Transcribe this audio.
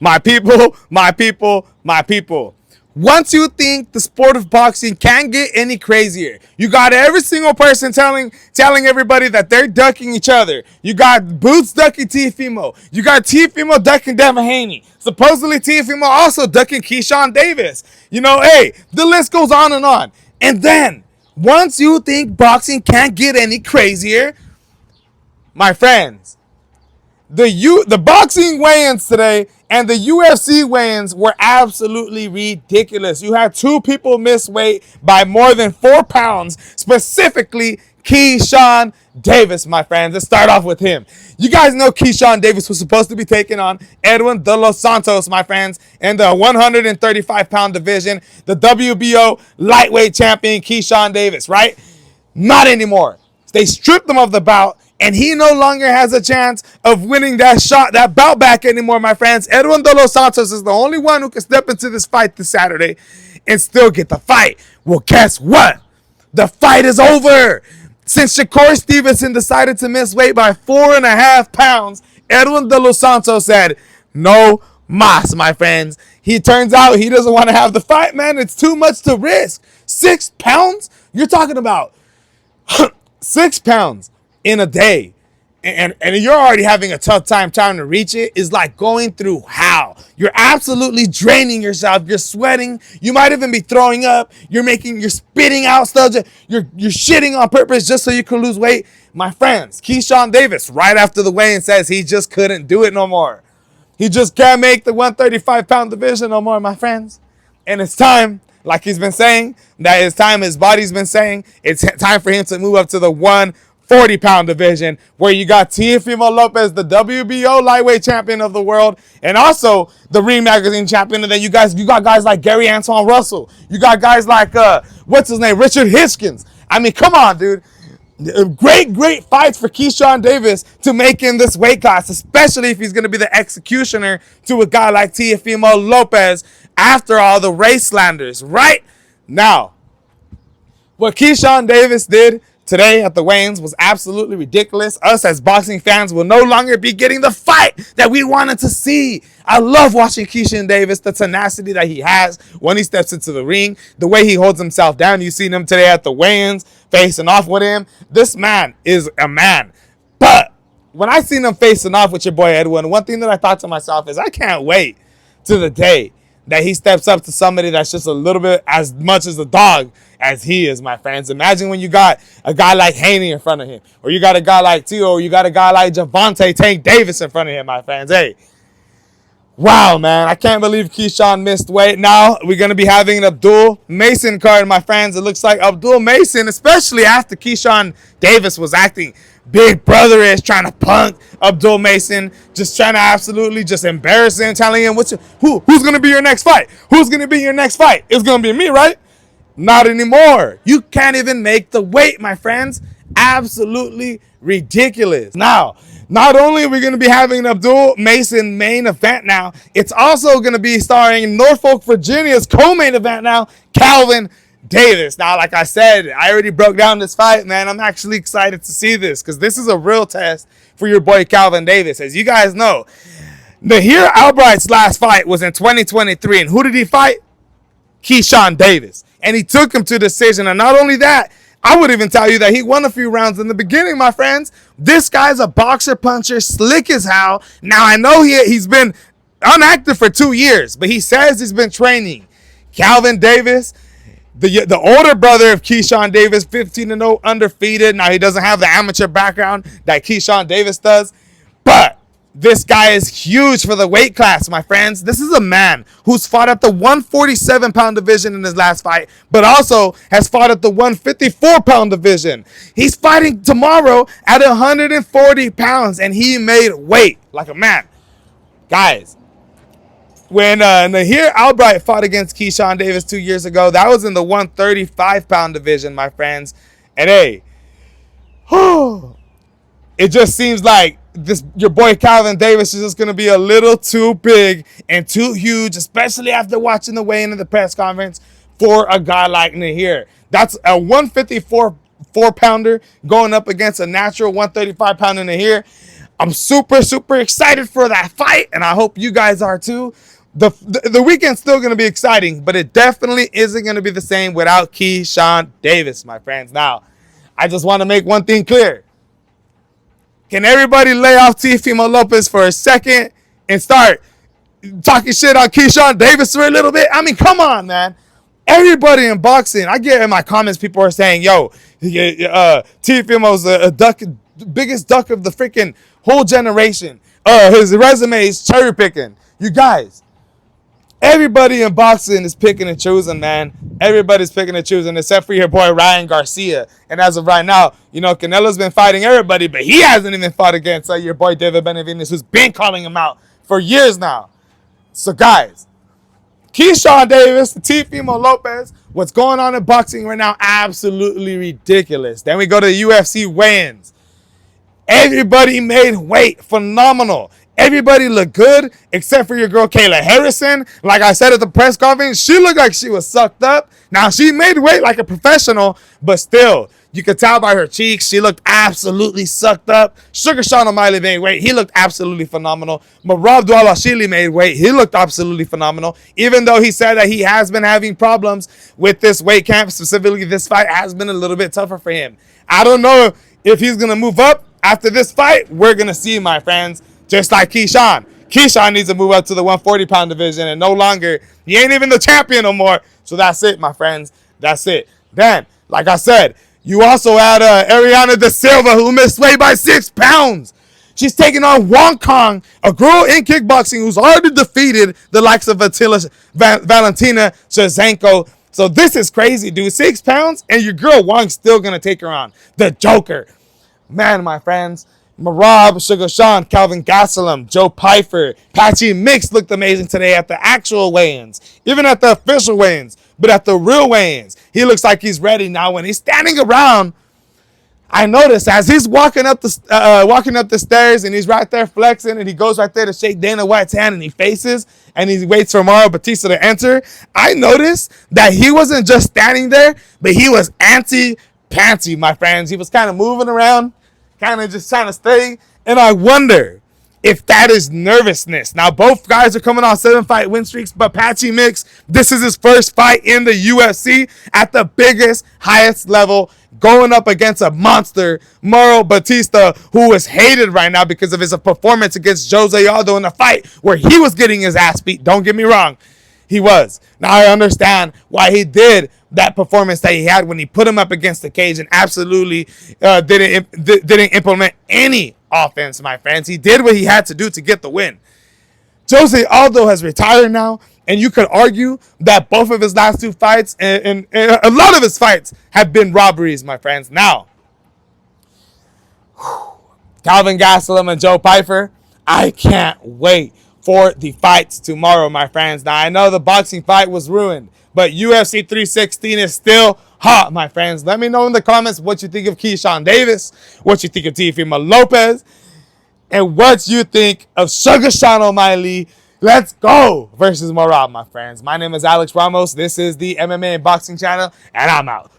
My people, my people, my people. Once you think the sport of boxing can't get any crazier, you got every single person telling everybody that they're ducking each other. You got Boots ducking Teofimo. You got Teofimo ducking Devin Haney. Supposedly Teofimo also ducking Keyshawn Davis. You know, hey, the list goes on and on. And then, once you think boxing can't get any crazier, my friends, the boxing weigh-ins today and the UFC weigh-ins were absolutely ridiculous. You had two people miss weight by more than 4 pounds, specifically Keyshawn Davis, my friends. Let's start off with him. You guys know Keyshawn Davis was supposed to be taking on Edwin De Los Santos, my friends, in the 135-pound division, the WBO lightweight champion Keyshawn Davis, right? Not anymore. They stripped him of the bout, and he no longer has a chance of winning that bout back anymore, my friends. Edwin De Los Santos is the only one who can step into this fight this Saturday and still get the fight. Well, guess what? The fight is over. Since Shakur Stevenson decided to miss weight by 4.5 pounds, Edwin De Los Santos said, no mas, my friends. He turns out he doesn't want to have the fight, man. It's too much to risk. 6 pounds? You're talking about 6 pounds in a day, and you're already having a tough time trying to reach it. Is like going through hell. You're absolutely draining yourself. You're sweating. You might even be throwing up. You're spitting out stuff. You're shitting on purpose just so you can lose weight. My friends, Keyshawn Davis, right after the weigh-in, says he just couldn't do it no more. He just can't make the 135-pound division no more, my friends. And it's time, like he's been saying, his body's been saying, it's time for him to move up to the 140-pound division, where you got Teofimo Lopez, the WBO lightweight champion of the world, and also the Ring Magazine champion. And then you got guys like Gary Antoine Russell. You got guys like Richard Hitchens. I mean, come on, dude. Great fights for Keyshawn Davis to make in this weight class, especially if he's going to be the executioner to a guy like Teofimo Lopez after all the race slanders. Right now, what Keyshawn Davis did today at the weigh-ins was absolutely ridiculous. Us as boxing fans will no longer be getting the fight that we wanted to see. I love watching Keyshawn Davis, the tenacity that he has when he steps into the ring, the way he holds himself down. You've seen him today at the weigh-ins, facing off with him. This man is a man. But when I seen him facing off with your boy Edwin, one thing that I thought to myself is I can't wait to the day that he steps up to somebody that's just a little bit as much as a dog as he is, my friends. Imagine when you got a guy like Haney in front of him, or you got a guy like Tio, or you got a guy like Javante Tank Davis in front of him, my friends. Hey, wow, man, I can't believe Keyshawn missed weight. Now we're going to be having an Abdul Mason card, my friends. It looks like Abdul Mason, especially after Keyshawn Davis was acting big brother-ish, trying to punk Abdul Mason, just trying to absolutely just embarrass him, telling him, who's going to be your next fight? Who's going to be your next fight? It's going to be me, right? Not anymore. You can't even make the weight, my friends. Absolutely ridiculous. Now, not only are we going to be having an Abdul Mason main event now, it's also going to be starring Norfolk, Virginia's co-main event now, Calvin Davis. Now, like I said, I already broke down this fight, man. I'm actually excited to see this because this is a real test for your boy Calvin Davis. As you guys know, Nahir Albright's last fight was in 2023, and who did he fight? Keyshawn Davis. And he took him to decision. And not only that, I would even tell you that he won a few rounds in the beginning, my friends. This guy's a boxer puncher, slick as hell. Now, I know he's been inactive for 2 years, but he says he's been training. Calvin Davis, the older brother of Keyshawn Davis, 15-0, undefeated. Now, he doesn't have the amateur background that Keyshawn Davis does, but this guy is huge for the weight class, my friends. This is a man who's fought at the 147-pound division in his last fight, but also has fought at the 154-pound division. He's fighting tomorrow at 140 pounds, and he made weight like a man. Guys, when Nahir Albright fought against Keyshawn Davis 2 years ago, that was in the 135-pound division, my friends. And hey, it just seems like your boy Calvin Davis is just going to be a little too big and too huge, especially after watching the weigh-in of the press conference for a guy like Nahir. That's a 154 pounder going up against a natural 135 pounder Nahir. I'm super excited for that fight, and I hope you guys are too. The weekend's still going to be exciting, but it definitely isn't going to be the same without Keyshawn Davis, my friends. Now, I just want to make one thing clear. Can everybody lay off Teofimo Lopez for a second and start talking shit on Keyshawn Davis for a little bit? I mean, come on, man. Everybody in boxing, I get in my comments, people are saying, yo, Teofimo's a duck, biggest duck of the freaking whole generation. His resume is cherry picking. You guys, everybody in boxing is picking and choosing, man. Everybody's picking and choosing, except for your boy Ryan Garcia. And as of right now, you know, Canelo's been fighting everybody, but he hasn't even fought against your boy David Benavidez, who's been calling him out for years now. So, guys, Keyshawn Davis, Teofimo Lopez, what's going on in boxing right now? Absolutely ridiculous. Then we go to UFC weigh-ins. Everybody made weight. Phenomenal. Everybody looked good except for your girl Kayla Harrison. Like I said at the press conference, she looked like she was sucked up. Now, she made weight like a professional, but still, you could tell by her cheeks, she looked absolutely sucked up. Sugar Sean O'Malley made weight. He looked absolutely phenomenal. Marab Dwalashili made weight. He looked absolutely phenomenal. Even though he said that he has been having problems with this weight camp, specifically this fight has been a little bit tougher for him. I don't know if he's going to move up after this fight. We're going to see, my friends. Just like Keyshawn. Keyshawn needs to move up to the 140-pound division, and no longer, he ain't even the champion no more. So that's it, my friends. That's it. Then, like I said, you also had Ariana De Silva, who missed weight by 6 pounds. She's taking on Wong Kong, a girl in kickboxing who's already defeated the likes of Valentina Shevchenko. So this is crazy, dude. 6 pounds, and your girl Wong's still going to take her on. The Joker. Man, my friends. Marab, Sugar Sean, Calvin Gastelum, Joe Pyfer, Patchy Mix looked amazing today at the actual weigh-ins, even at the official weigh-ins, but at the real weigh-ins, he looks like he's ready now. When he's standing around, I noticed as he's walking up the stairs and he's right there flexing, and he goes right there to shake Dana White's hand, and he faces and he waits for Mario Batista to enter. I noticed that he wasn't just standing there, but he was anti-panty, my friends. He was kind of moving around, kind of just trying to stay, and I wonder if that is nervousness. Now, both guys are coming on 7-fight win streaks, but Patchy Mix, this is his first fight in the UFC at the biggest, highest level, going up against a monster, Mauro Batista, who is hated right now because of his performance against Jose Aldo in a fight where he was getting his ass beat. Don't get me wrong. He was. Now I understand why he did that performance that he had when he put him up against the cage and absolutely didn't implement any offense, my friends. He did what he had to do to get the win. Jose Aldo has retired now, and you could argue that both of his last 2 fights and a lot of his fights have been robberies, my friends. Now, Calvin Gastelum and Joe Pyfer, I can't wait for the fights tomorrow, my friends. Now, I know the boxing fight was ruined, but UFC 316 is still hot, my friends. Let me know in the comments what you think of Keyshawn Davis, what you think of Teofimo Lopez, and what you think of Sugar Sean O'Malley. Let's go versus Marab, my friends. My name is Alex Ramos. This is the MMA and Boxing channel, and I'm out.